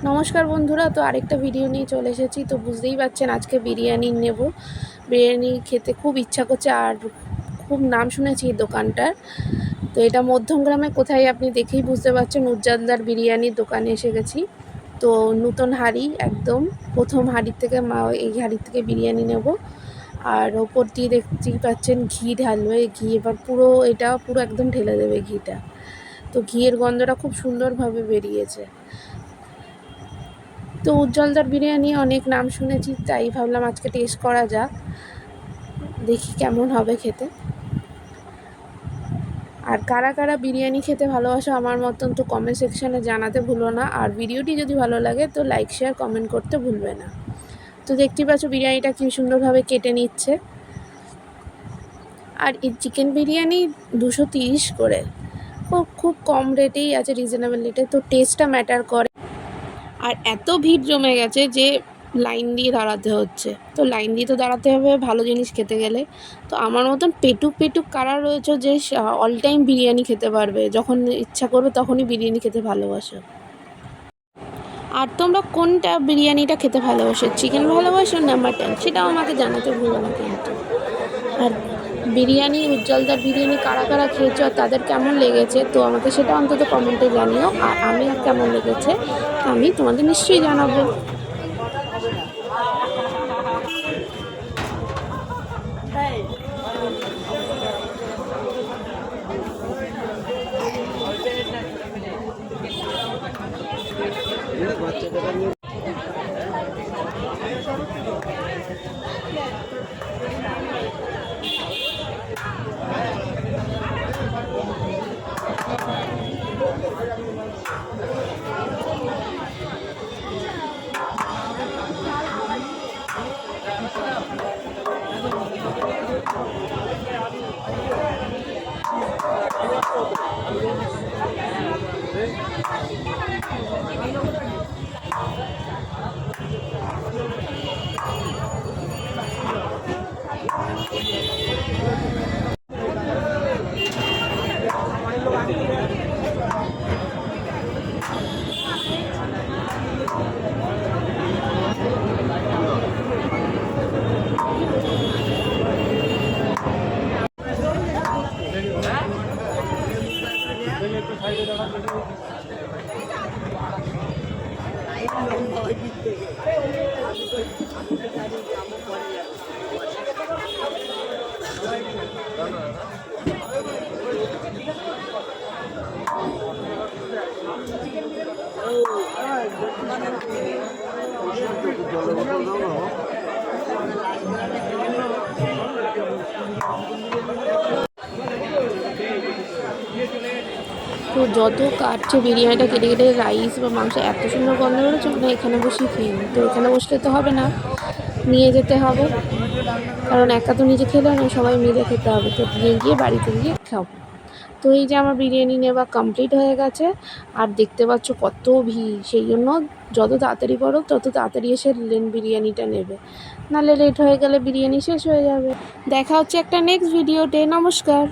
নমস্কার বন্ধুরা, তো আরেকটা ভিডিও নিয়ে চলে এসেছি। তো বুঝতেই পারছেন আজকে বিরিয়ানি নেব। বিরিয়ানি খেতে খুব ইচ্ছা করছে আর খুব নাম শুনেছি এই দোকানটার। তো এটা মধ্যমগ্রামে কোথায় আপনি দেখেই বুঝতে পারছেন, উজ্জ্বলদার বিরিয়ানির দোকানে এসে গেছি। তো নতুন হাঁড়ি, একদম প্রথম হাঁড়ির থেকে এই হাঁড়ির থেকে বিরিয়ানি নেব। আর ওপর দিয়ে দেখতেই পাচ্ছেন ঘি ঢালবে, ঘি এবার এটা পুরো একদম ঢেলে দেবে ঘিটা। তো ঘিয়ের গন্ধটা খুব সুন্দরভাবে বেরিয়েছে। তো উজ্জ্বলদার বিরিয়ানি অনেক নাম শুনেছি, তাই ভাবলাম আজকে টেস্ট করা যাক, দেখি কেমন হবে খেতে। আর কারা কারা বিরিয়ানি খেতে ভালোবাসো আমার মতন, তো কমেন্ট সেকশানে জানাতে ভুলো না। আর ভিডিওটি যদি ভালো লাগে তো লাইক শেয়ার কমেন্ট করতে ভুলবে না। তো দেখতেই পাচ্ছ বিরিয়ানিটা কি সুন্দরভাবে কেটে নিচ্ছে। আর এই চিকেন বিরিয়ানি 230 করে, খুব কম রেটেই আছে, রিজনেবল রেটে। তো টেস্টটা ম্যাটার করে। আর এত ভিড় জমে গেছে যে লাইন দিয়ে দাঁড়াতে হচ্ছে। তো লাইন দিয়ে তো দাঁড়াতে হবে ভালো জিনিস খেতে গেলে। তো আমার মতন পেটুক কারা রয়েছে যে অল টাইম বিরিয়ানি খেতে পারবে, যখন ইচ্ছা করবে তখনই বিরিয়ানি খেতে ভালোবাসো। আর তোমরা কোনটা বিরিয়ানিটা খেতে ভালোবাসো, চিকেন ভালোবাসো না মাটন, সেটাও আমাকে জানাতে ভুলো না কিন্তু। আর বিরিয়ানি, উজ্জ্বলদার বিরিয়ানি কারা কারা খেয়েছো আর তাদের কেমন লেগেছে, তো আমাকে সেটা অন্তত কমেন্টে জানিও। আর আমি কেমন লেগেছে আমি তোমাদের নিশ্চয়ই জানাবো। তো যত কাটছে বিরিয়ানিটা কেটে কেটে রাইস বা মাংস এত সুন্দর গন্ধ বেরোচ্ছে, মানে এখানে বসেই খেয়ে নিই। তো এখানে বসলে তো হবে না, নিয়ে যেতে হবে, কারণ একা তো নিজে খেলে না, সবাই মিলে খেতে হবে। তো নিয়ে গিয়ে বাড়িতে গিয়ে খাবো। তো এই যে আমার বিরিয়ানি নেওয়া কমপ্লিট হয়ে গেছে। আর দেখতে পাচ্ছ কত ভিড়, সেই জন্য যত তাড়াতাড়ি পারো তত তাড়াতাড়ি এসে বিরিয়ানিটা নেবে, নাহলে লেট হয়ে গেলে বিরিয়ানি শেষ হয়ে যাবে। দেখা হচ্ছে একটা নেক্সট ভিডিওতে। নমস্কার।